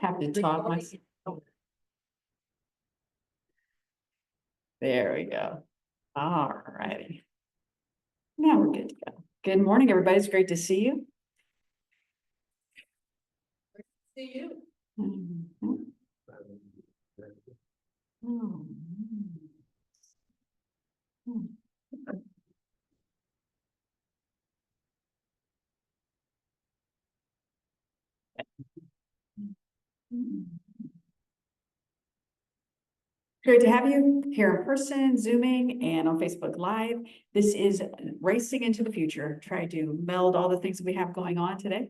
Have to talk myself. There we go. All righty. Now we're good to go. Good morning, everybody. It's great to see you. See you. Mhm. Oh. Great to have you here in person, Zooming, and on Facebook Live. This is Racing into the Future, trying to meld all the things that we have going on today,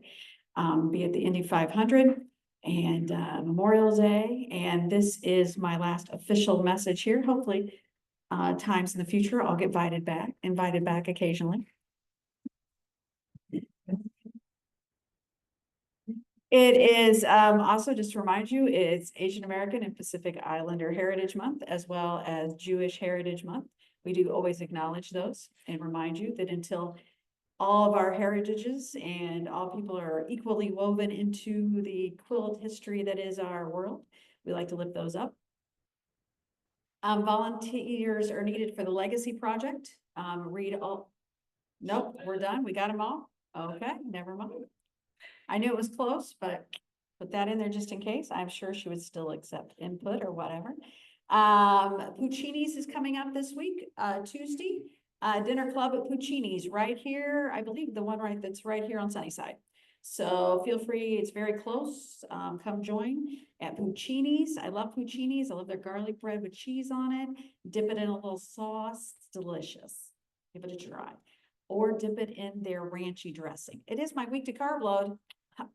be it the Indy 500 and Memorial Day. And this is my last official message here. Hopefully, times in the future, I'll get invited back occasionally. It is also, just to remind you, it's Asian American and Pacific Islander Heritage Month, as well as Jewish Heritage Month. We do always acknowledge those and remind you that until all of our heritages and all people are equally woven into the quilt history that is our world, we like to lift those up. Volunteers are needed for the Legacy Project. Read all. Nope, we're done. We got them all. Okay, never mind. I knew it was close, but put that in there just in case. I'm sure she would still accept input or whatever. Puccini's is coming up this week, Tuesday. Dinner club at Puccini's right here. I believe the one that's right here on Sunnyside. So feel free, it's very close. Come join at Puccini's. I love Puccini's. I love their garlic bread with cheese on it. Dip it in a little sauce. It's delicious. Give it a try. Or dip it in their ranchy dressing. It is my week to carb load.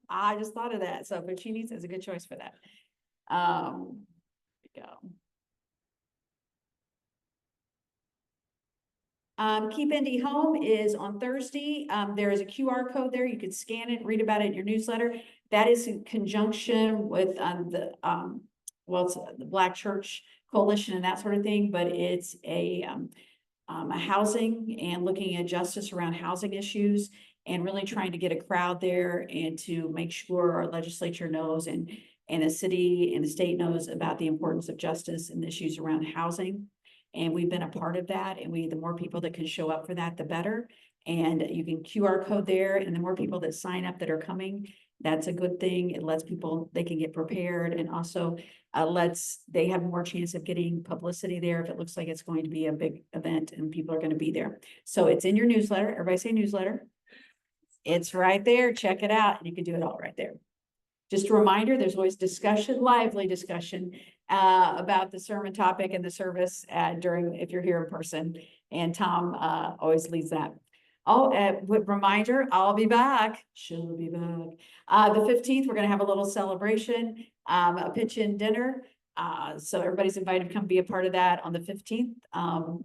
I just thought of that. So Puccini's is a good choice for that. There we go. Keep Indy Home is on Thursday. There is a QR code there. You can scan it, read about it in your newsletter. That is in conjunction with well, it's the Black Church Coalition and that sort of thing, but it's a housing and looking at justice around housing issues and really trying to get a crowd there and to make sure our legislature knows and the city and the state knows about the importance of justice and issues around housing. And we've been a part of that. And the more people that can show up for that, the better. And you can QR code there, and the more people that sign up that are coming, that's a good thing. It lets people, they can get prepared, and also they have more chance of getting publicity there if it looks like it's going to be a big event and people are going to be there. So it's in your newsletter. Everybody say newsletter. It's right there. Check it out. And you can do it all right there. Just a reminder, there's always discussion, lively discussion about the sermon topic and the service if you're here in person. And Tom always leads that. Oh, reminder, I'll be back. She'll be back. The 15th, we're going to have a little celebration, a pitch-in dinner. So everybody's invited to come be a part of that on the 15th.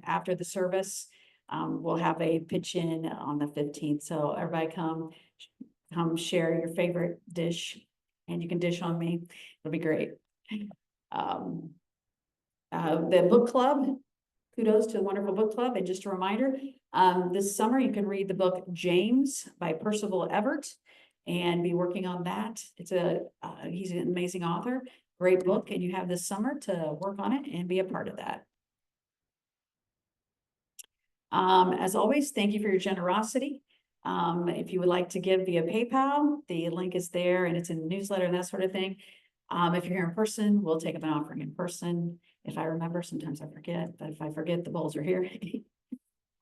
After the service, we'll have a pitch-in on the 15th. So everybody come share your favorite dish, and you can dish on me. It'll be great. The book club, kudos to the wonderful book club. And just a reminder, this summer you can read the book James by Percival Everett and be working on that. He's an amazing author, great book, and you have this summer to work on it and be a part of that. As always, thank you for your generosity. If you would like to give via PayPal, the link is there and it's in the newsletter and that sort of thing. If you're here in person, we'll take up an offering in person. If I remember, sometimes I forget, but if I forget, the bowls are here.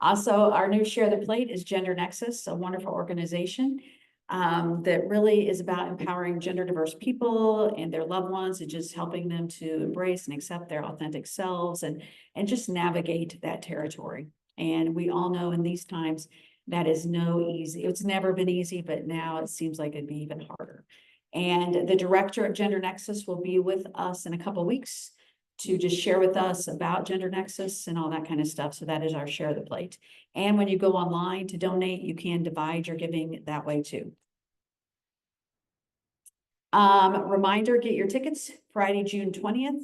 Also, our new Share the Plate is Gender Nexus, a wonderful organization that really is about empowering gender diverse people and their loved ones and just helping them to embrace and accept their authentic selves and just navigate that territory. And we all know in these times, that is it's never been easy, but now it seems like it'd be even harder. And the director of Gender Nexus will be with us in a couple of weeks to just share with us about Gender Nexus and all that kind of stuff. So that is our Share the Plate. And when you go online to donate, you can divide your giving that way too. Reminder, get your tickets Friday, June 20th.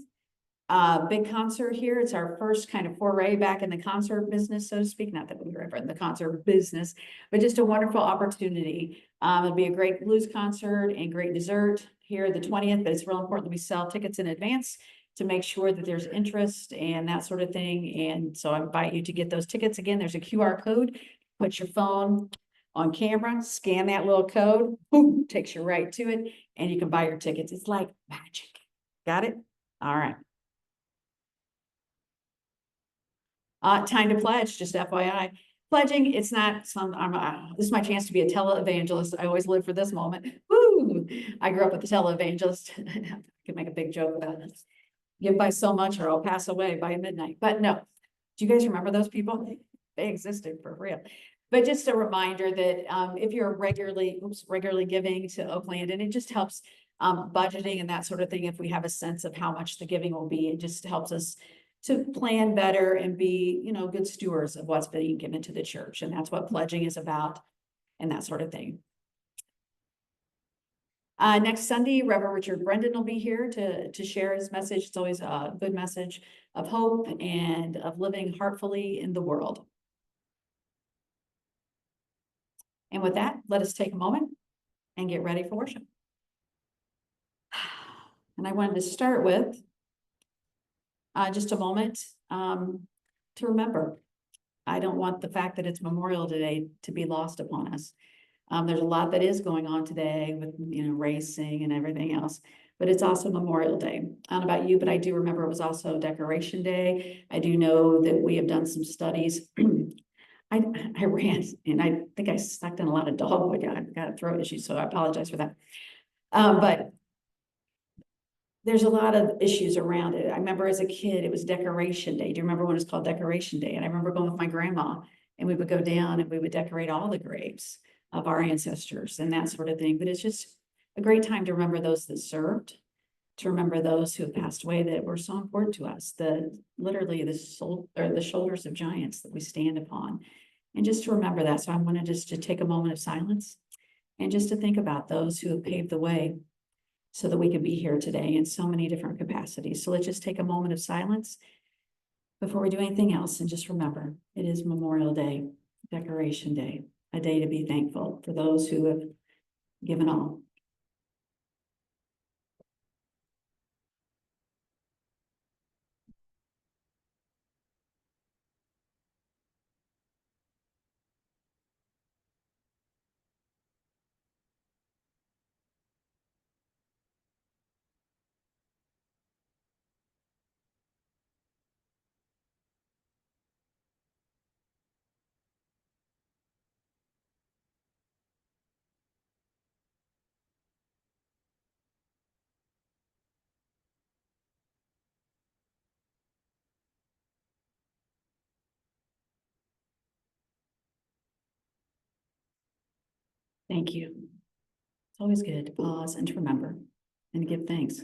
Big concert here. It's our first kind of foray back in the concert business, so to speak. Not that we were ever in the concert business, but just a wonderful opportunity. It'll be a great blues concert and great dessert. here the 20th, but it's real important that we sell tickets in advance to make sure that there's interest and that sort of thing. And so I invite you to get those tickets. Again, there's a QR code. Put your phone on camera, scan that little code, boom, takes you right to it, and you can buy your tickets. It's like magic. Got it? All right. Time to pledge, just FYI. Pledging, it's not this is my chance to be a televangelist. I always live for this moment. Woo! I grew up with a televangelist. I could make a big joke about it. Give by so much or I'll pass away by midnight. But no, do you guys remember those people? They existed for real. But just a reminder that if you're regularly giving to Oakland, and it just helps budgeting and that sort of thing, if we have a sense of how much the giving will be, it just helps us to plan better and be, good stewards of what's being given to the church. And that's what pledging is about and that sort of thing. Next Sunday, Reverend Richard Brendan will be here to share his message. It's always a good message of hope and of living heartfully in the world. And with that, let us take a moment and get ready for worship. And I wanted to start with just a moment to remember. I don't want the fact that it's Memorial Day to be lost upon us. There's a lot that is going on today with, racing and everything else, but it's also Memorial Day. I don't know about you, but I do remember it was also Decoration Day. I do know that we have done some studies. I ran and I think I sucked in a lot of dog food. I got a throat issue, so I apologize for that. But there's a lot of issues around it. I remember as a kid, it was Decoration Day. Do you remember when it was called Decoration Day? And I remember going with my grandma and we would go down and we would decorate all the graves of our ancestors and that sort of thing. But it's just a great time to remember those that served, to remember those who have passed away that were so important to us, literally the shoulders of giants that we stand upon. And just to remember that. So I wanted just to take a moment of silence and just to think about those who have paved the way so that we can be here today in so many different capacities. So let's just take a moment of silence before we do anything else. And just remember, it is Memorial Day, Decoration Day, a day to be thankful for those who have given all. Thank you. It's always good to pause and to remember and to give thanks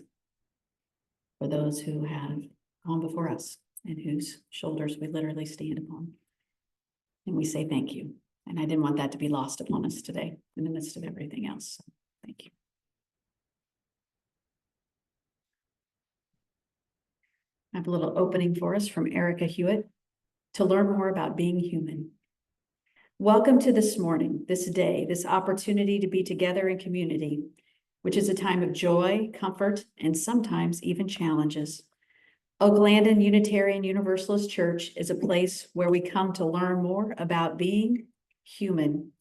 for those who have gone before us and whose shoulders we literally stand upon. And we say thank you. And I didn't want that to be lost upon us today in the midst of everything else. So thank you. I have a little opening for us from Erica Hewitt to learn more about being human. Welcome to this morning, this day, this opportunity to be together in community, which is a time of joy, comfort, and sometimes even challenges. Oaklandon Unitarian Universalist Church is a place where we come to learn more about being human.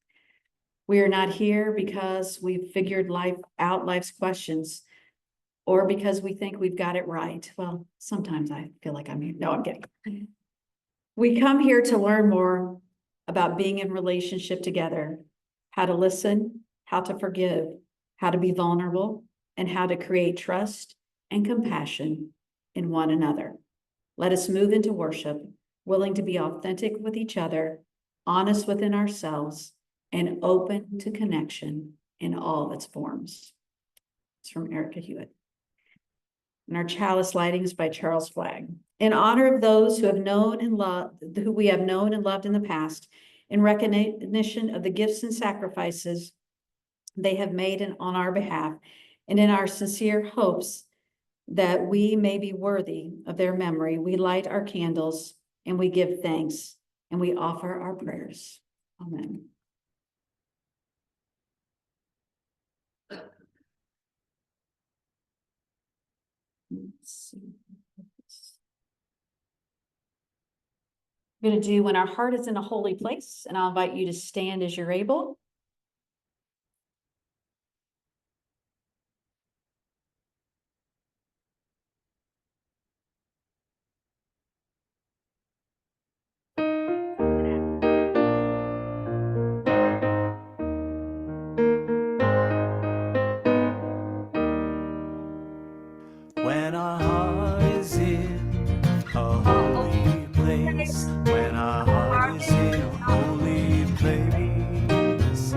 We are not here because we've figured life's questions or because we think we've got it right. Well, sometimes I feel like I'm here. No, I'm kidding. We come here to learn more about being in relationship together, how to listen, how to forgive, how to be vulnerable, and how to create trust and compassion in one another. Let us move into worship, willing to be authentic with each other, honest within ourselves, and open to connection in all its forms. It's from Erica Hewitt. And our chalice lighting is by Charles Flagg. In honor of those who we have known and loved in the past, in recognition of the gifts and sacrifices they have made on our behalf, and in our sincere hopes that we may be worthy of their memory, we light our candles and we give thanks and we offer our prayers. Amen. Let's see. We're going to do when our heart is in a holy place, and I'll invite you to stand as you're able. When our heart is in a holy place, when our heart is in a holy place,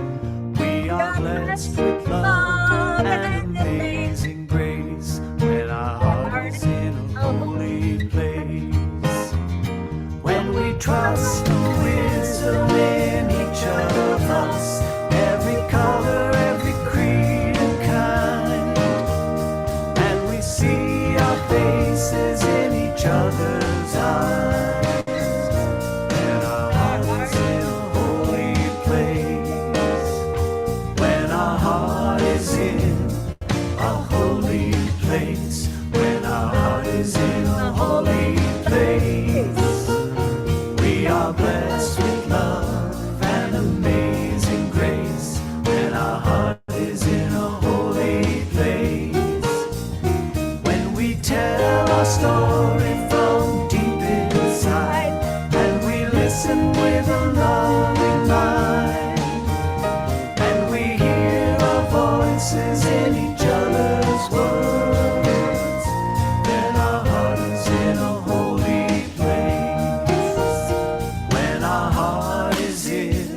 we are blessed with love and amazing grace. When our heart is in a holy place, when we trust the wisdom in each of us, every color, every creed and kind, and we see our faces in each other's eyes, and our heart is in a holy place. When our heart is in a holy place, when our heart is in a holy place, we are blessed with love and amazing grace. When our heart is in a holy place, when we tell our story from deep inside, and we listen with a loving mind, and we hear our voices in each other's words, then our heart is in a holy place. When our heart is in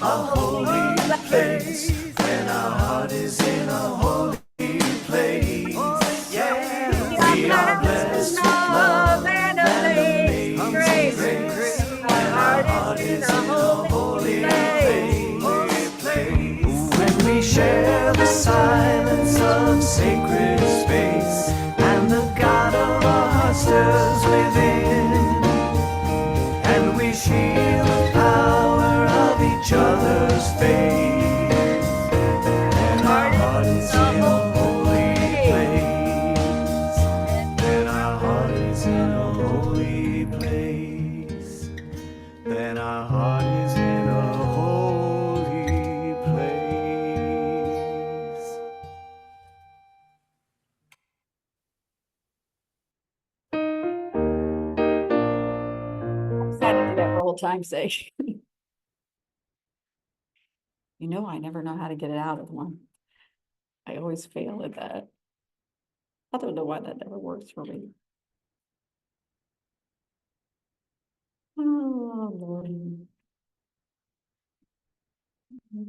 a holy place, when our heart is in a holy place, yeah, we are blessed with love and amazing grace. When our heart is in a holy place, when we share the silence of sacred space, and the God of our heart stirs within, and we shield the power of each other's faith, and our heart is in a holy place. Then our heart is in a holy place. Then our heart is in a holy place. I had to do that for old time's sake. You know, I never know how to get it out of one. I always fail at that. I don't know why that never works for me. Oh, Lord.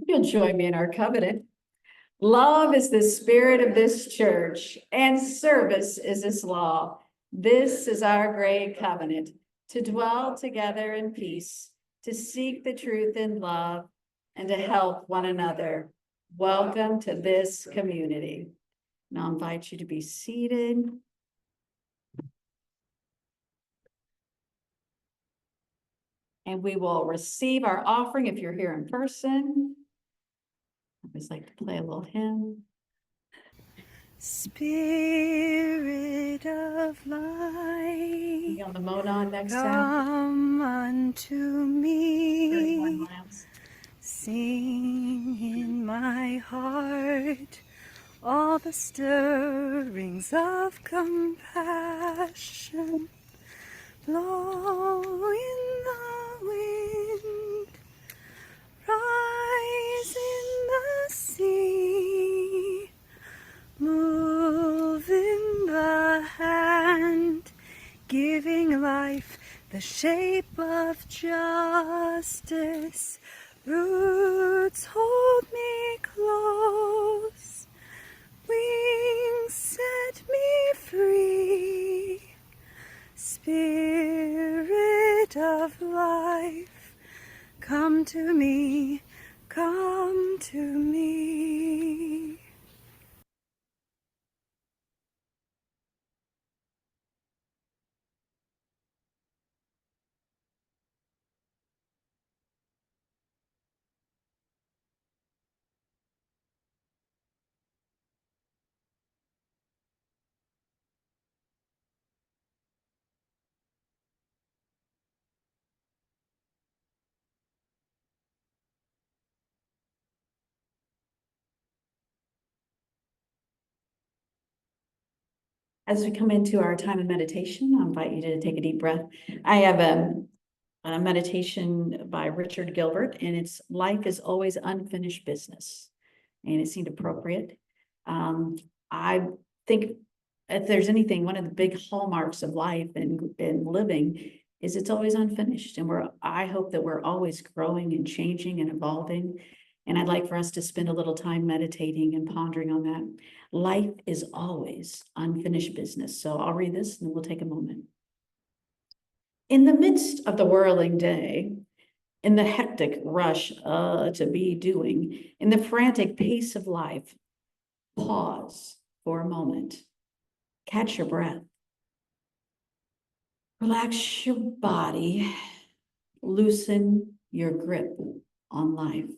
You'll join me in our covenant. Love is the spirit of this church, and service is its law. This is our great covenant, to dwell together in peace, to seek the truth in love, and to help one another. Welcome to this community. And I'll invite you to be seated. And we will receive our offering if you're here in person. I always like to play a little hymn. Spirit of light, Be on the Monon next time. come unto 31 me. miles. Sing in my heart all the stirrings of compassion. Blow in the wind, rise in the sea, move in the hand, giving life the shape of justice. Roots hold me close, wings set me free. Spirit of life, come to me, come to me. As we come into our time of meditation, I invite you to take a deep breath. I have a meditation by Richard Gilbert, and it's life is always unfinished business. And it seemed appropriate. I think if there's anything, one of the big hallmarks of life and living is it's always unfinished. And I hope that we're always growing and changing and evolving. And I'd like for us to spend a little time meditating and pondering on that. Life is always unfinished business. So I'll read this and we'll take a moment. In the midst of the whirling day, in the hectic rush to be doing, in the frantic pace of life, pause for a moment. Catch your breath. Relax your body. Loosen your grip on life.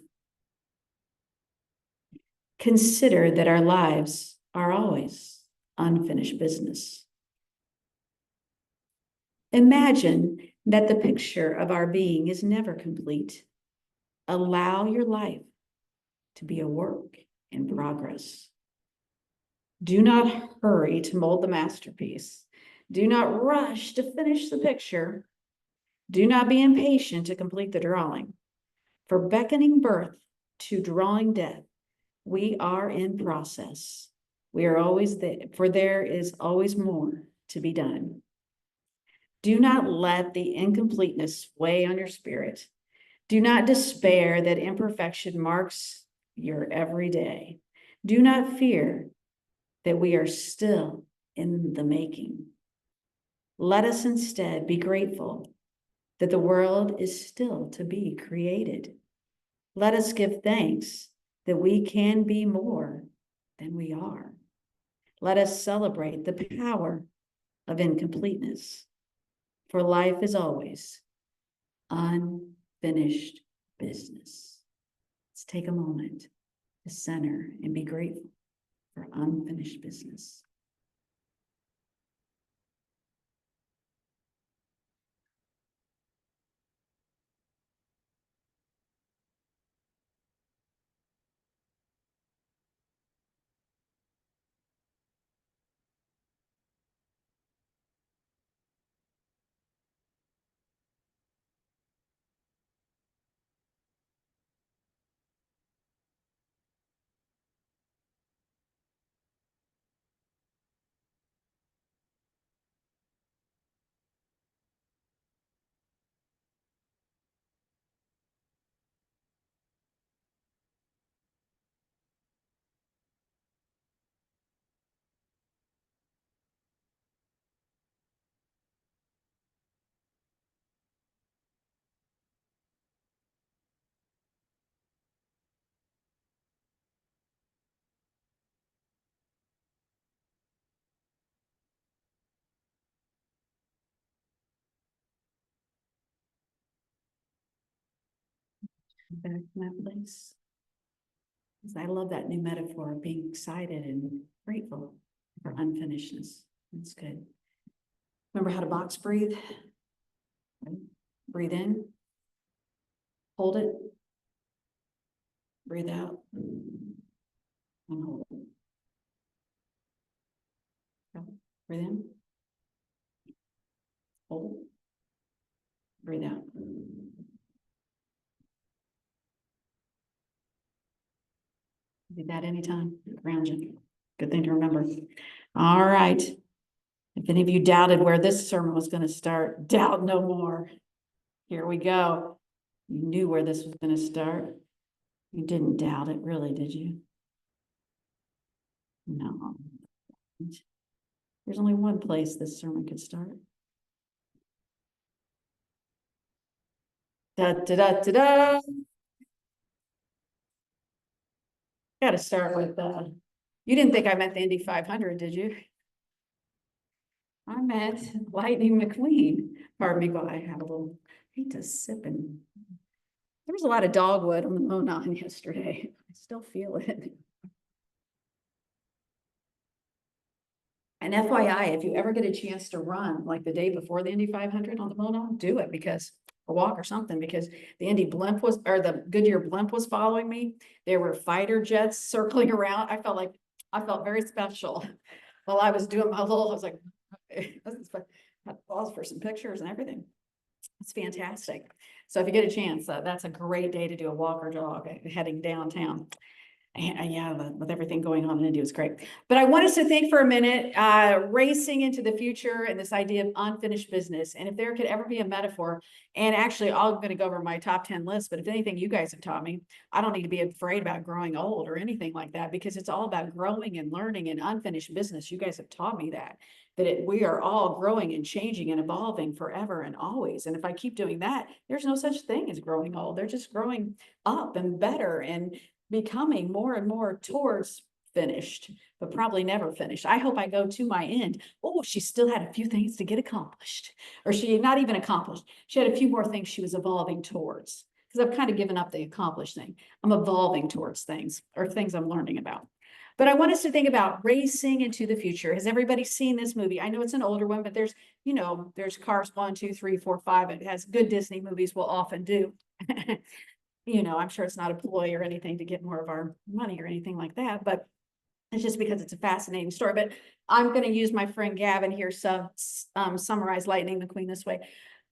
Consider that our lives are always unfinished business. Imagine that the picture of our being is never complete. Allow your life to be a work in progress. Do not hurry to mold the masterpiece. Do not rush to finish the picture. Do not be impatient to complete the drawing. For beckoning birth to drawing death, we are in process. We are always there, for there is always more to be done. Do not let the incompleteness weigh on your spirit. Do not despair that imperfection marks your every day. Do not fear that we are still in the making. Let us instead be grateful that the world is still to be created. Let us give thanks that we can be more than we are. Let us celebrate the power of incompleteness, for life is always unfinished business. Let's take a moment to center and be grateful for unfinished business. Back to that place. Because I love that new metaphor of being excited and grateful for unfinishedness. That's good. Remember how to box breathe? Right? Breathe in. Hold it. Breathe out. And hold it. Okay. Breathe in. Hold it. Breathe out. Do that anytime. Ground you. Good thing to remember. All right. If any of you doubted where this sermon was going to start, doubt no more. Here we go. You knew where this was going to start. You didn't doubt it, really, did you? No. There's only one place this sermon could start. Da da da da da. Got to start with you didn't think I meant the Indy 500, did you? I meant Lightning McQueen. Pardon me while I have a little, I hate to sip and there was a lot of dogwood on the Monon yesterday. I still feel it. And FYI, if you ever get a chance to run like the day before the Indy 500 on the Monon, do it because a walk or something, because the Indy blimp was, or the Goodyear blimp was following me. There were fighter jets circling around. I felt very special. while I was doing my little, I was like, okay, this is fun. I paused for some pictures and everything. It's fantastic. So if you get a chance, that's a great day to do a walk or jog heading downtown. And yeah, with everything going on in India, it's great. But I want us to think for a minute, racing into the future and this idea of unfinished business. And if there could ever be a metaphor, and actually, I'm going to go over my top 10 list, but if anything you guys have taught me, I don't need to be afraid about growing old or anything like that, because it's all about growing and learning and unfinished business. You guys have taught me that we are all growing and changing and evolving forever and always. And if I keep doing that, there's no such thing as growing old. They're just growing up and better and becoming more and more towards finished, but probably never finished. I hope I go to my end. Oh, she still had a few things to get accomplished, or she not even accomplished. She had a few more things she was evolving towards, because I've kind of given up the accomplished thing. I'm evolving towards things or things I'm learning about. But I want us to think about racing into the future. Has everybody seen this movie? I know it's an older one, but there's, there's Cars 1, 2, 3, 4, 5. It has good Disney movies will often do. I'm sure it's not a ploy or anything to get more of our money or anything like that, but it's just because it's a fascinating story. But I'm going to use my friend Gavin here, summarize Lightning McQueen this way.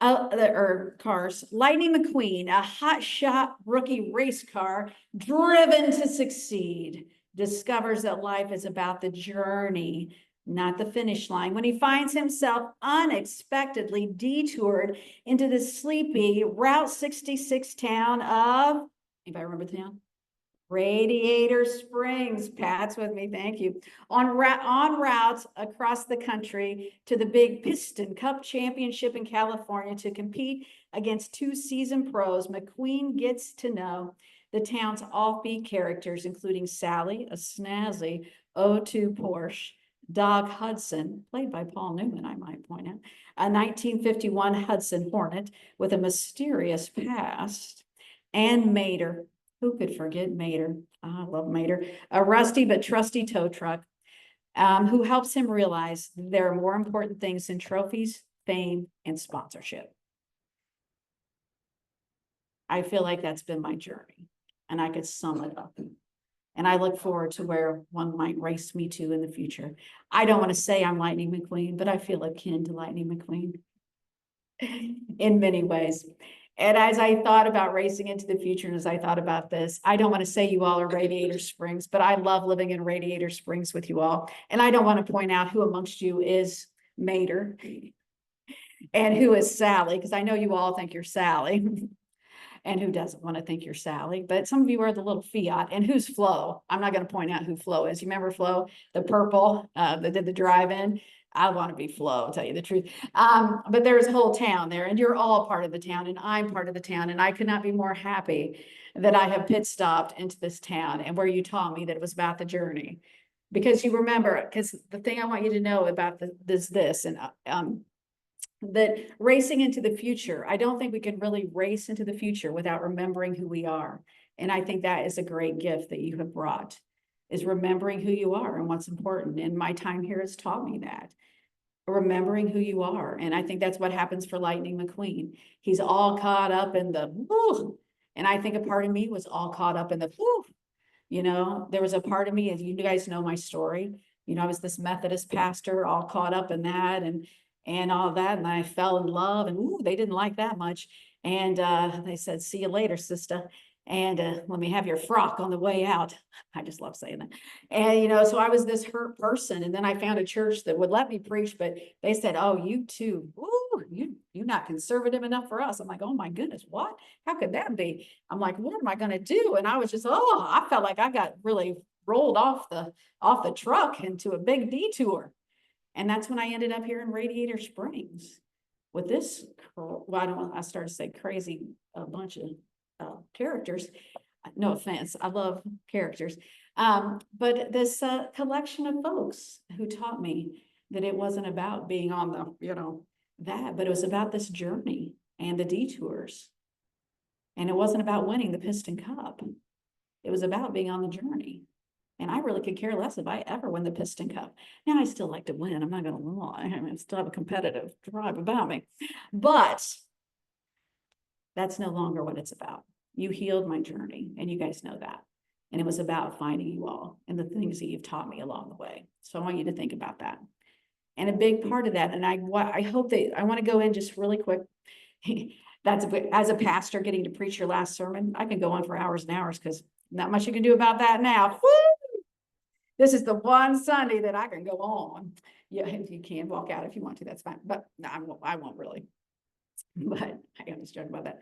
Cars. Lightning McQueen, a hotshot rookie race car driven to succeed, discovers that life is about the journey, not the finish line, when he finds himself unexpectedly detoured into the sleepy Route 66 town of, if I remember the town, Radiator Springs. Pat's with me, thank you. On routes across the country to the big Piston Cup Championship in California to compete against two seasoned pros, McQueen gets to know the town's offbeat characters, including Sally, a snazzy 02 Porsche, Doc Hudson, played by Paul Newman, I might point out, a 1951 Hudson Hornet with a mysterious past, and Mater. Who could forget Mater? I love Mater. A rusty but trusty tow truck, who helps him realize there are more important things than trophies, fame, and sponsorship. I feel like that's been my journey, and I could sum it up. And I look forward to where one might race me to in the future. I don't want to say I'm Lightning McQueen, but I feel akin to Lightning McQueen in many ways. And as I thought about racing into the future, and as I thought about this, I don't want to say you all are Radiator Springs, but I love living in Radiator Springs with you all. And I don't want to point out who amongst you is Mater and who is Sally, because I know you all think you're Sally. And who doesn't want to think you're Sally? But some of you are the little Fiat. And who's Flo? I'm not going to point out who Flo is. You remember Flo, the purple that did the drive-in? I want to be Flo, I'll tell you the truth. But there's a whole town there, and you're all part of the town, and I'm part of the town. And I could not be more happy that I have pit stopped into this town and where you taught me that it was about the journey. Because you remember, because the thing I want you to know about this, and that racing into the future, I don't think we can really race into the future without remembering who we are. And I think that is a great gift that you have brought, is remembering who you are and what's important. And my time here has taught me that, remembering who you are. And I think that's what happens for Lightning McQueen. He's all caught up in the woo. And I think a part of me was all caught up in the woo. There was a part of me, as you guys know my story, I was this Methodist pastor, all caught up in that and all that. And I fell in love, and ooh, they didn't like that much. And they said, see you later, sister. And let me have your frock on the way out. I just love saying that. And, so I was this hurt person. And then I found a church that would let me preach, but they said, oh, you too. Ooh, you're not conservative enough for us. I'm like, oh my goodness, what? How could that be? I'm like, what am I going to do? And I was just, I felt like I got really rolled off the truck into a big detour. And that's when I ended up here in Radiator Springs with this, I started to say crazy, a bunch of characters. No offense, I love characters. But this collection of folks who taught me that it wasn't about being on the, but it was about this journey and the detours. And it wasn't about winning the Piston Cup. It was about being on the journey. And I really could care less if I ever win the Piston Cup. Now, I still like to win. I'm not going to lie. I still have a competitive drive about me. But that's no longer what it's about. You healed my journey, and you guys know that. And it was about finding you all and the things that you've taught me along the way. So I want you to think about that. And a big part of that, and I hope that, I want to go in just really quick. As a pastor getting to preach your last sermon, I can go on for hours and hours because not much you can do about that now. Woo! This is the one Sunday that I can go on. Yeah, if you can walk out if you want to, that's fine. But no, I won't really. But I am just joking about that.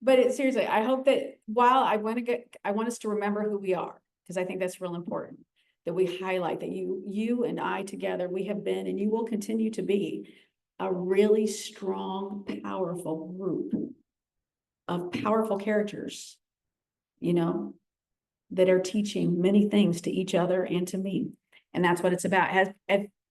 But seriously, I hope that while I want us to remember who we are, because I think that's real important, that we highlight that you and I together, we have been, and you will continue to be, a really strong, powerful group of powerful characters, that are teaching many things to each other and to me. And that's what it's about.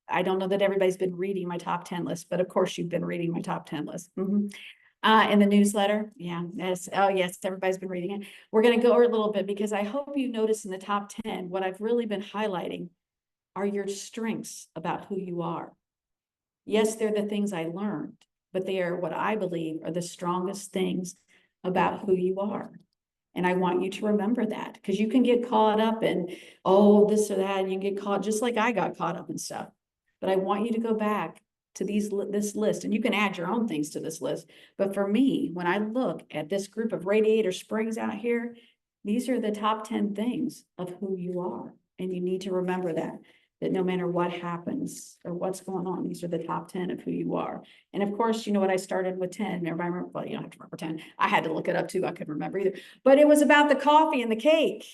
I don't know that everybody's been reading my top 10 list, but of course you've been reading my top 10 list. In the newsletter. Yeah. Yes. Oh yes. Everybody's been reading it. We're going to go over a little bit because I hope you notice in the top 10, what I've really been highlighting are your strengths about who you are. Yes, they're the things I learned, but they are what I believe are the strongest things about who you are. And I want you to remember that, because you can get caught up in, oh, this or that. And you can get caught just like I got caught up in stuff. But I want you to go back to this list, and you can add your own things to this list. But for me, when I look at this group of Radiator Springs out here, these are the top 10 things of who you are. And you need to remember that no matter what happens or what's going on, these are the top 10 of who you are. And of course, you know what, I started with 10. Everybody remember? Well, you don't have to remember 10. I had to look it up too. I couldn't remember either. But it was about the coffee and the cake.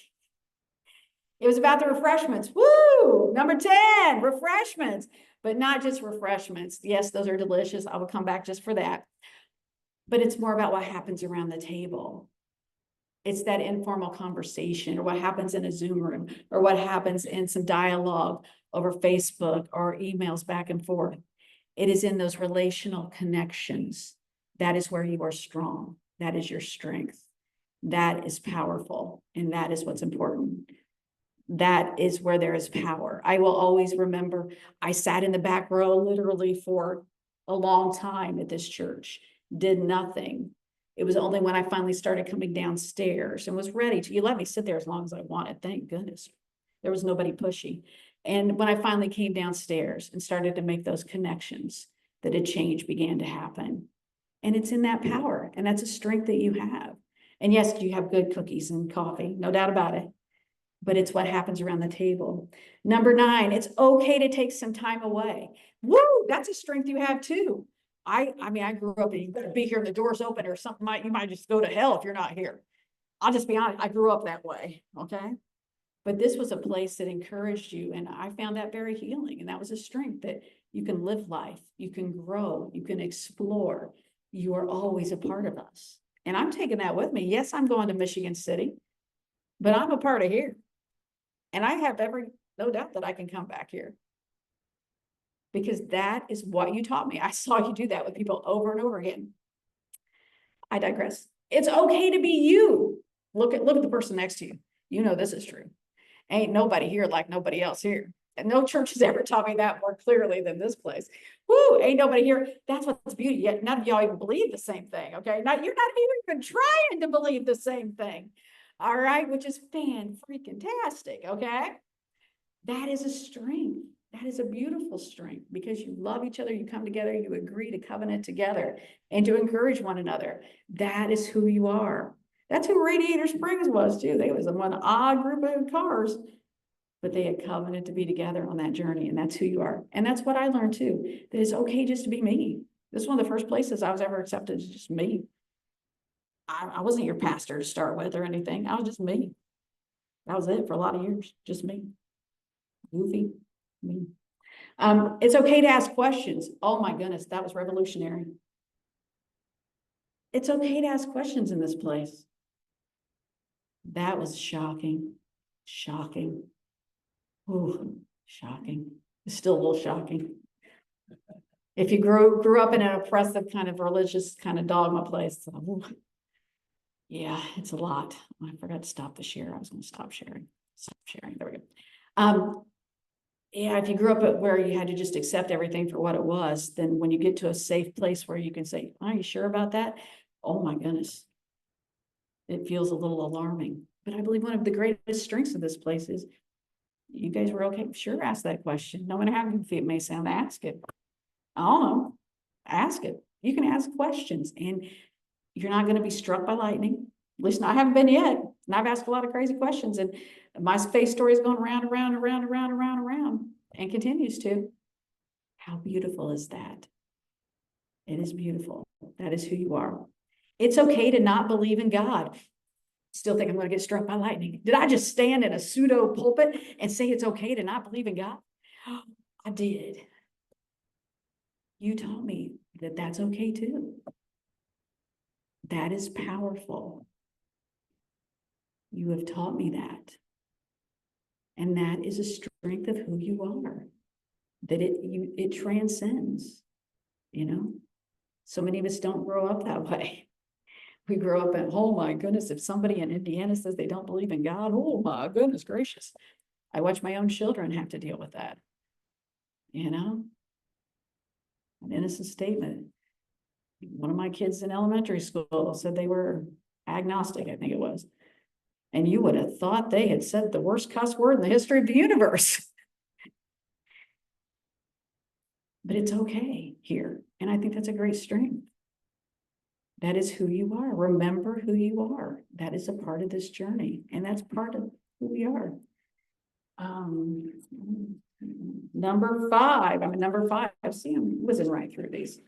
It was about the refreshments. Woo! Number 10, refreshments. But not just refreshments. Yes, those are delicious. I will come back just for that. But it's more about what happens around the table. It's that informal conversation, or what happens in a Zoom room, or what happens in some dialogue over Facebook or emails back and forth. It is in those relational connections. That is where you are strong. That is your strength. That is powerful. And that is what's important. That is where there is power. I will always remember, I sat in the back row literally for a long time at this church, did nothing. It was only when I finally started coming downstairs and was ready to, you let me sit there as long as I wanted. Thank goodness. There was nobody pushy. And when I finally came downstairs and started to make those connections, that a change began to happen. And it's in that power. And that's a strength that you have. And yes, you have good cookies and coffee, no doubt about it. But it's what happens around the table. Number 9, it's okay to take some time away. Woo, that's a strength you have too. I mean, I grew up and you better be here and the door's open or something. You might just go to hell if you're not here. I'll just be honest. I grew up that way. Okay. But this was a place that encouraged you. And I found that very healing. And that was a strength that you can live life. You can grow. You can explore. You are always a part of us. And I'm taking that with me. Yes, I'm going to Michigan City, but I'm a part of here. And I have no doubt that I can come back here. Because that is what you taught me. I saw you do that with people over and over again. I digress. It's okay to be you. Look at the person next to you. You know this is true. Ain't nobody here like nobody else here. And no church has ever taught me that more clearly than this place. Woo, ain't nobody here. That's what's beauty. Yet none of y'all even believe the same thing. Okay. You're not even trying to believe the same thing. All right, which is fan-freaking-tastic. Okay. That is a strength. That is a beautiful strength, because you love each other, you come together, you agree to covenant together and to encourage one another. That is who you are. That's who Radiator Springs was too. They was one odd group of cars, but they had covenant to be together on that journey, and that's who you are. And that's what I learned too, that it's okay just to be me. This is one of the first places I was ever accepted, is just me. I wasn't your pastor to start with or anything. I was just me. That was it for a lot of years, just me. Goofy. Me. It's okay to ask questions. Oh my goodness, that was revolutionary. It's okay to ask questions in this place. That was shocking. Shocking. Ooh, shocking. It's still a little shocking. If you grew up in an oppressive kind of religious kind of dogma place, yeah, it's a lot. I forgot to stop the share. I was going to stop sharing. Stop sharing. There we go. Yeah, if you grew up at where you had to just accept everything for what it was, then when you get to a safe place where you can say, are you sure about that? Oh my goodness. It feels a little alarming. But I believe one of the greatest strengths of this place is you guys were okay. Sure, ask that question. No matter how goofy it may sound, ask it. I don't know. Ask it. You can ask questions and you're not going to be struck by lightning. At least I haven't been yet. And I've asked a lot of crazy questions and my faith story is going around, around, around, around, around, around, and continues to. How beautiful is that? It is beautiful. That is who you are. It's okay to not believe in God. Still think I'm going to get struck by lightning. Did I just stand in a pseudo pulpit and say it's okay to not believe in God? I did. You taught me that that's okay too. That is powerful. You have taught me that. And that is a strength of who you are. That it transcends, you know? So many of us don't grow up that way. We grow up and, oh my goodness, if somebody in Indiana says they don't believe in God, oh my goodness gracious. I watch my own children have to deal with that. You know? An innocent statement. One of my kids in elementary school said they were agnostic, I think it was. And you would have thought they had said the worst cuss word in the history of the universe. But it's okay here. And I think that's a great strength. That is who you are. Remember who you are. That is a part of this journey. And that's part of who we are. Number 5. I'm at number 5. See, I'm whizzing right through these.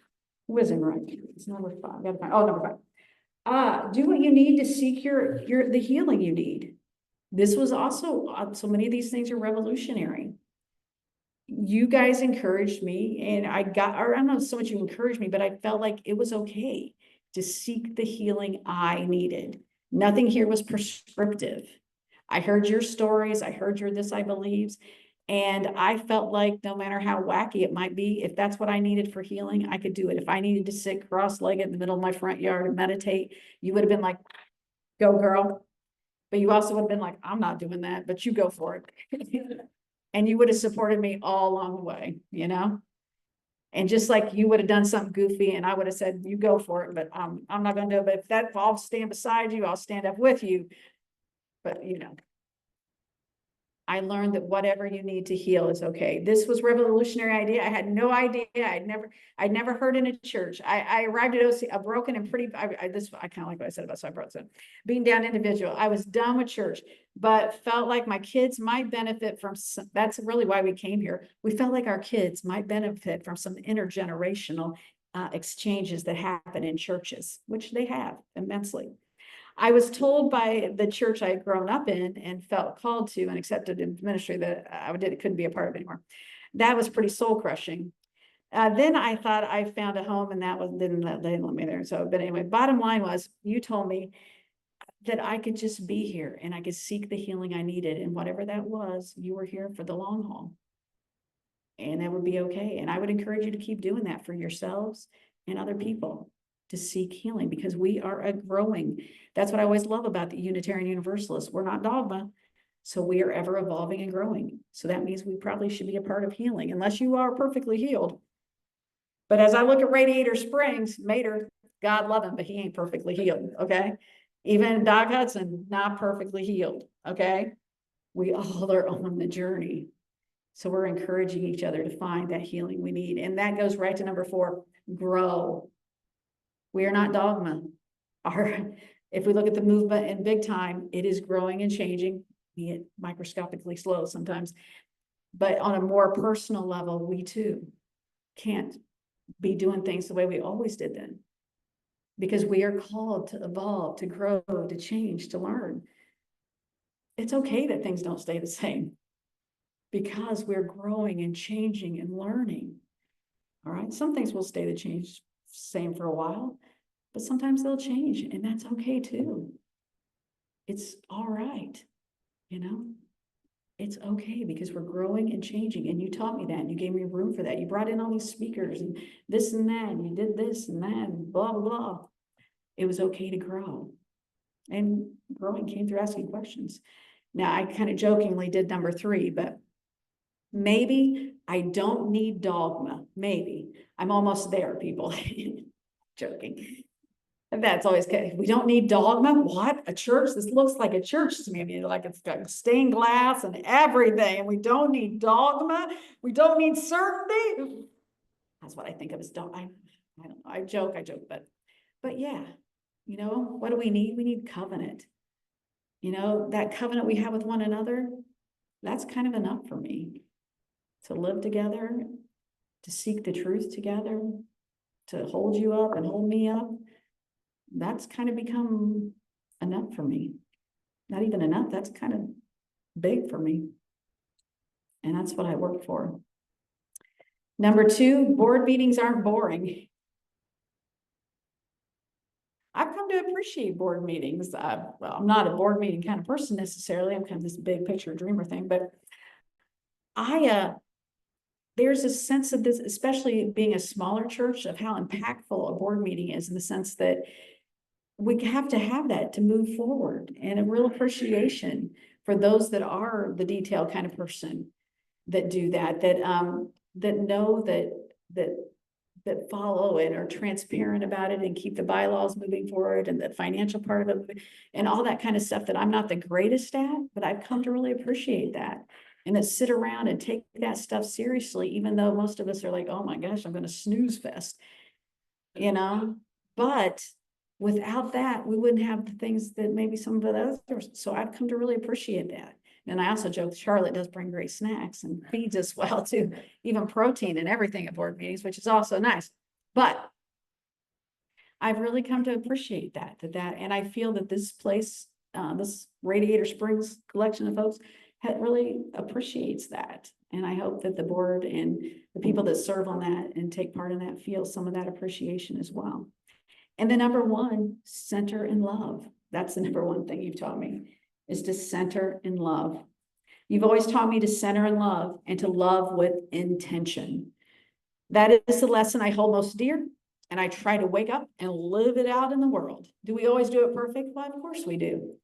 Whizzing right through these. Number 5. Gotta find, number 5. Do what you need to seek the healing you need. This was also, so many of these things are revolutionary. You guys encouraged me and I don't know so much you encouraged me, but I felt like it was okay to seek the healing I needed. Nothing here was prescriptive. I heard your stories. I heard your this I believes. And I felt like no matter how wacky it might be, if that's what I needed for healing, I could do it. If I needed to sit cross-legged in the middle of my front yard and meditate, you would have been like, go girl. But you also would have been like, I'm not doing that, but you go for it. And you would have supported me all along the way, you know? And just like you would have done something goofy and I would have said, you go for it, but I'm not going to do it. But if I'll stand beside you, I'll stand up with you. But you know, I learned that whatever you need to heal is okay. This was revolutionary idea. I had no idea. I'd never heard in a church. I arrived at OC, a broken and pretty, I kind of like what I said about, so I brought some being down individual. I was done with church, but felt like my kids might benefit from some, that's really why we came here. We felt like our kids might benefit from some intergenerational exchanges that happen in churches, which they have immensely. I was told by the church I had grown up in and felt called to and accepted in ministry that couldn't be a part of anymore. That was pretty soul crushing. Then I thought I found a home and they didn't let me there. So, but anyway, bottom line was you told me that I could just be here and I could seek the healing I needed. And whatever that was, you were here for the long haul. And that would be okay. And I would encourage you to keep doing that for yourselves and other people, to seek healing, because we are a growing. That's what I always love about the Unitarian Universalists. We're not dogma. So we are ever evolving and growing. So that means we probably should be a part of healing, unless you are perfectly healed. But as I look at Radiator Springs, Mater, God love him, but he ain't perfectly healed, okay? Even Doc Hudson, not perfectly healed, okay? We all are on the journey. So we're encouraging each other to find that healing we need. And that goes right to number 4, grow. We are not dogma. If we look at the movement in big time, it is growing and changing, be it microscopically slow sometimes. But on a more personal level, we too can't be doing things the way we always did then. Because we are called to evolve, to grow, to change, to learn. It's okay that things don't stay the same, because we're growing and changing and learning. All right, some things will stay the same for a while, but sometimes they'll change, and that's okay too. It's all right, you know? It's okay, because we're growing and changing, and you taught me that, and you gave me room for that. You brought in all these speakers and this and that, and you did this and that, and blah, blah, blah. It was okay to grow. And growing came through asking questions. Now, I kind of jokingly did number 3, but maybe I don't need dogma. Maybe. I'm almost there, people. Joking. And that's always good. We don't need dogma. What? A church? This looks like a church to me. I mean, like it's got stained glass and everything. And we don't need dogma. We don't need certainty. That's what I think of as dog. I don't know. I joke, but yeah, you know, what do we need? We need covenant. You know, that covenant we have with one another, that's kind of enough for me. To live together, to seek the truth together, to hold you up and hold me up. That's kind of become enough for me. Not even enough, that's kind of big for me. And that's what I work for. Number 2, board meetings aren't boring. I've come to appreciate board meetings. Well, I'm not a board meeting kind of person necessarily. I'm kind of this big picture dreamer thing, but there's a sense of this, especially being a smaller church, of how impactful a board meeting is, in the sense that we have to have that to move forward, and a real appreciation for those that are the detail kind of person that do that know that follow and are transparent about it and keep the bylaws moving forward, and the financial part of it and all that kind of stuff that I'm not the greatest at, but I've come to really appreciate that. And that sit around and take that stuff seriously, even though most of us are like, oh my gosh, I'm going to snooze fest, you know, but without that, we wouldn't have the things that maybe some of the others. So I've come to really appreciate that. And I also joke, Charlotte does bring great snacks and feeds us well too, even protein and everything at board meetings, which is also nice. But I've really come to appreciate that, and I feel that this place, this Radiator Springs collection of folks, really appreciates that. And I hope that the board and the people that serve on that and take part in that feel some of that appreciation as well. And the number 1, center in love. That's the number 1 thing you've taught me, is to center in love. You've always taught me to center in love and to love with intention. That is the lesson I hold most dear, and I try to wake up and live it out in the world. Do we always do it perfect? Well, of course we do.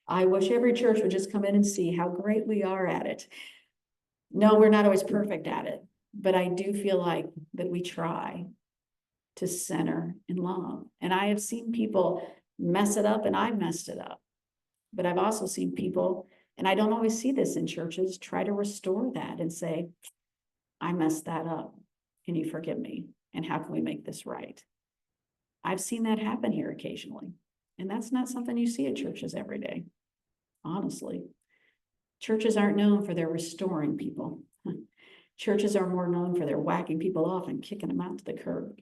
I wish every church would just come in and see how great we are at it. No, we're not always perfect at it, but I do feel like that we try to center in love. And I have seen people mess it up, and I messed it up. But I've also seen people, and I don't always see this in churches, try to restore that and say, I messed that up. Can you forgive me? And how can we make this right? I've seen that happen here occasionally. And that's not something you see at churches every day, honestly. Churches aren't known for their restoring people. Churches are more known for their whacking people off and kicking them out to the curb.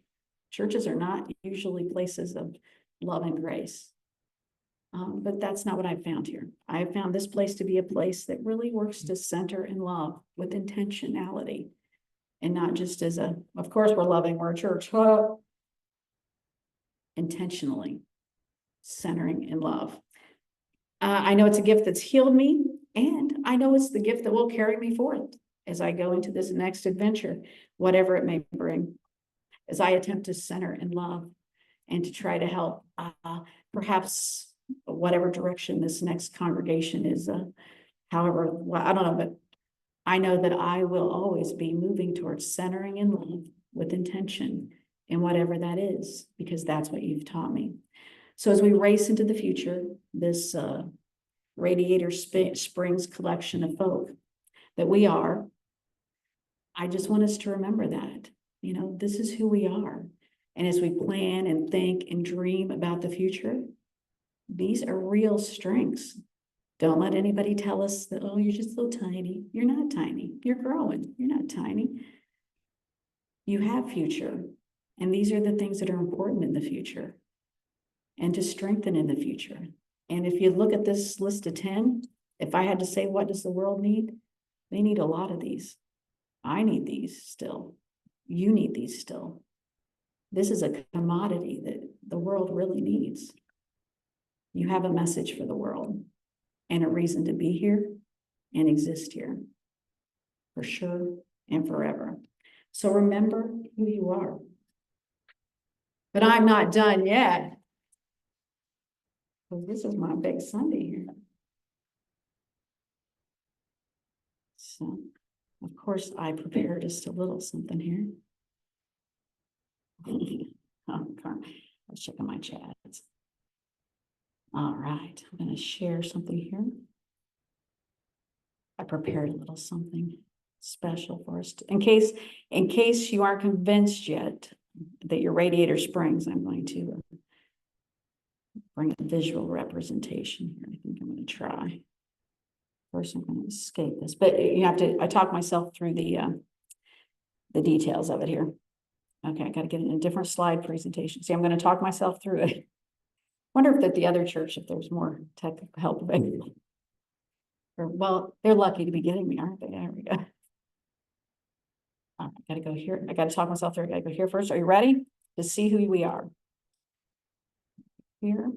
Churches are not usually places of love and grace. But that's not what I've found here. I've found this place to be a place that really works to center in love with intentionality, and not just as of course we're loving, we're a church. Intentionally centering in love. I know it's a gift that's healed me, and I know it's the gift that will carry me forth as I go into this next adventure, whatever it may bring, as I attempt to center in love and to try to help perhaps whatever direction this next congregation is, however, well, I don't know, but I know that I will always be moving towards centering in love with intention, and whatever that is, because that's what you've taught me. So as we race into the future, this Radiator Springs collection of folk that we are, I just want us to remember that, you know, this is who we are. And as we plan and think and dream about the future, these are real strengths. Don't let anybody tell us that, oh, you're just so tiny. You're not tiny. You're growing. You're not tiny. You have future. And these are the things that are important in the future and to strengthen in the future. And if you look at this list of 10, if I had to say, what does the world need? They need a lot of these. I need these still. You need these still. This is a commodity that the world really needs. You have a message for the world and a reason to be here and exist here for sure and forever. So remember who you are. But I'm not done yet. Because this is my big Sunday here. So, of course, I prepared just a little something here. Oh, I was checking my chats. All right, I'm gonna share something here. I prepared a little something special for us, in case you aren't convinced yet that your Radiator Springs, I'm going to bring a visual representation here. I think I'm gonna try. First, I'm gonna escape this, but you have to, I talk myself through the details of it here. Okay, I gotta get in a different slide presentation. See, I'm gonna talk myself through it. Wonder if at the other church, if there's more technical help available. Or, well, they're lucky to be getting me, aren't they? There we go. I gotta go here. I gotta talk myself through. I gotta go here first. Are you ready to see who we are? Here.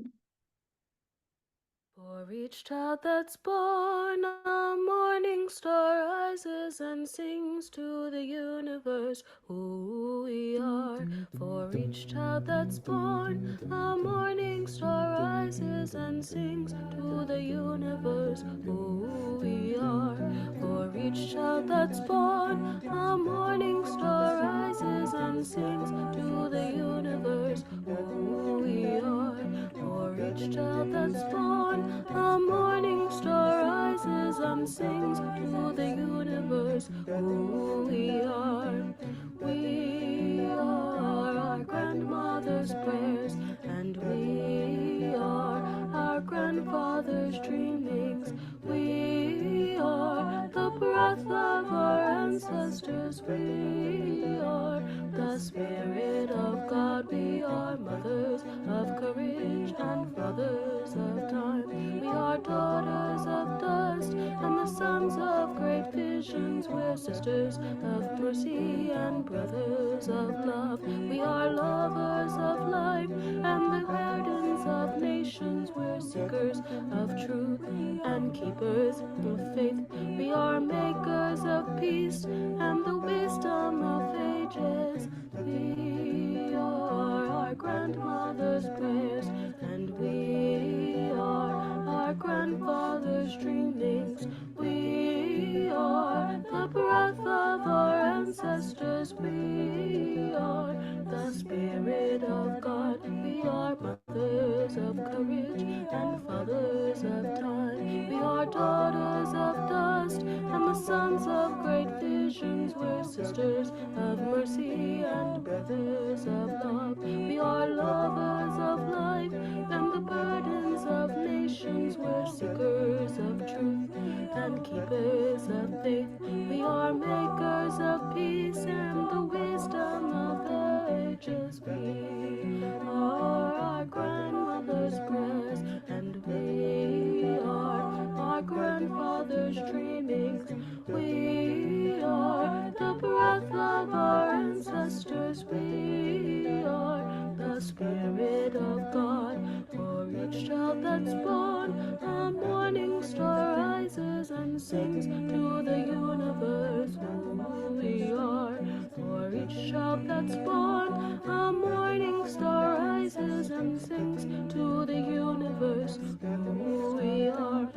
For each child that's born, a morning star rises and sings to the universe who we are. For each child that's born, a morning star rises and sings to the universe who we are. For each child that's born, a morning star rises and sings to the universe who we are. For each child that's born, a morning star rises and sings to the universe who we are. We are our grandmother's prayers, and we are our grandfather's dreamings. We are the breath of our ancestors. We are the Spirit of God. We are mothers of courage and fathers of time. We are daughters of dust and the sons of great visions. We're sisters of mercy and brothers of love. We are lovers of life and the guardians of nations. We're seekers of truth and keepers of faith. We are makers of peace and the wisdom of ages. We are our grandmother's prayers, and we are our grandfather's dreamings. We are the breath of our ancestors. We are the Spirit of God. We are mothers of courage and fathers of time. We are daughters of dust and the sons of great visions. We're sisters of mercy and brothers of love. We are lovers of life and the burdens of nations. We're seekers of truth and keepers of faith. We are makers of peace and the wisdom of ages. We are our grandmother's prayers, and we are our grandfather's dreamings. We are the breath of our ancestors. We are the Spirit of God. For each child that's born, a morning star rises and sings to the universe who we are. For each child that's born, a morning star rises and sings to the universe who we are.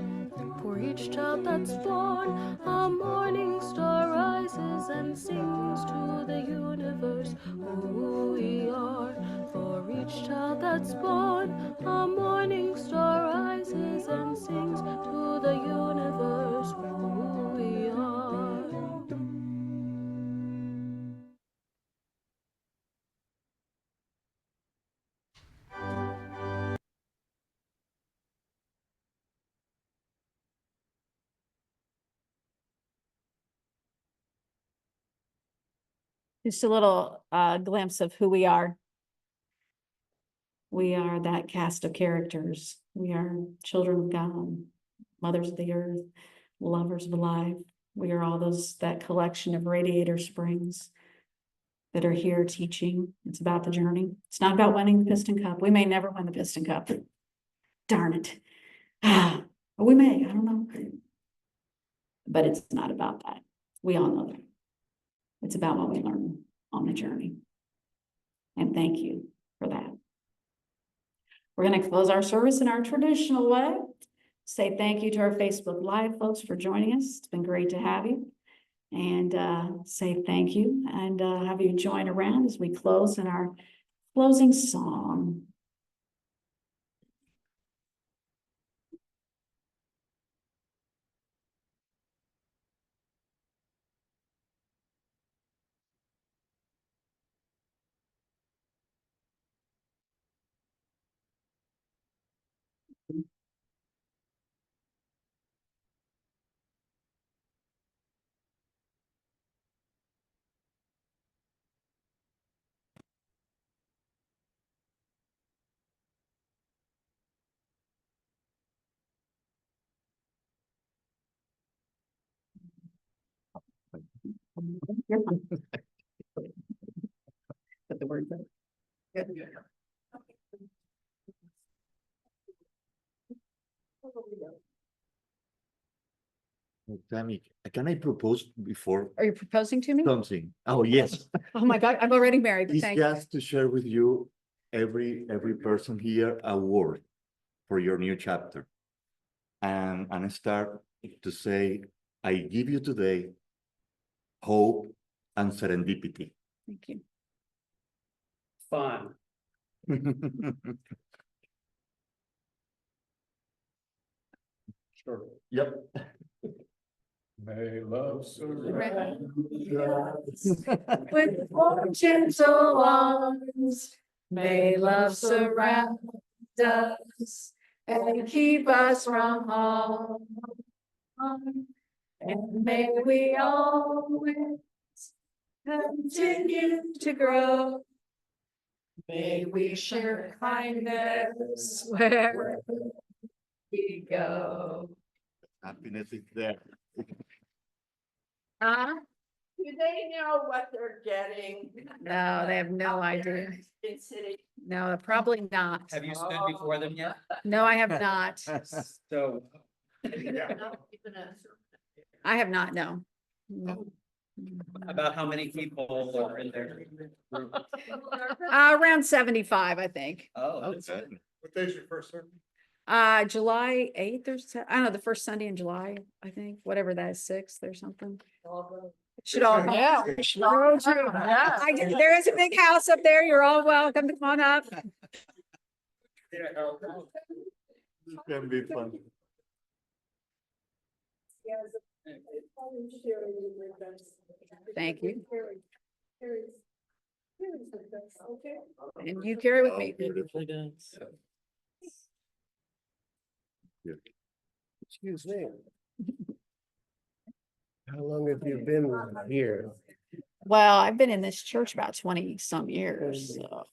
For each child that's born, a morning star rises and sings to the universe who we are. For each child that's born, a morning star rises and sings to the universe who we are. Just a little glimpse of who we are. We are that cast of characters. We are children of God, mothers of the earth, lovers of life. We are all that collection of Radiator Springs that are here teaching. It's about the journey. It's not about winning the Piston Cup. We may never win the Piston Cup. Darn it. But we may, I don't know. But it's not about that. We all know that. It's about what we learn on the journey. And thank you for that. We're going to close our service in our traditional way. Say thank you to our Facebook Live folks for joining us. It's been great to have you. And say thank you and have you join around as we close in our closing song. Put the words up. Good. Tammy, can I propose before Are you proposing to me? something? Oh, yes. Oh my God, I'm already married, but It's thank you. just to share with you, every person here, a word for your new chapter. And I start to say, I give you today hope and serendipity. Thank you. Fun. Sure. Yep. May love surround With gentle arms, may love surround us and keep us from harm. And may we always continue to grow. May we share kindness wherever we go. Happiness is there. Do they know what they're getting? No, they have no idea. In city. No, probably not. Have you stood before them yet? No, I have not. So. I have not, no. No. About how many people are in there? Group? Around 75, I think. Oh, What day's your first service? July 8th or I don't know, the first Sunday in July, I think, whatever that is, 6th or something. Should all, yeah. There is a big house up there. You're all welcome to come on up. This can be fun. Thank you. And you carry with me. Excuse me. How long have you been here? Well, I've been in this church about 20 some years. So.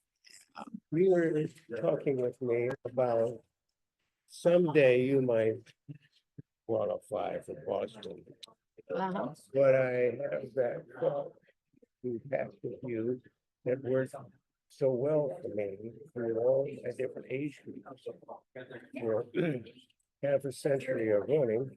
You were talking with me about someday you might qualify for Boston. Uh-huh. But I have that thought to pass with you that worked so well for me through all my different age groups for half a century of running.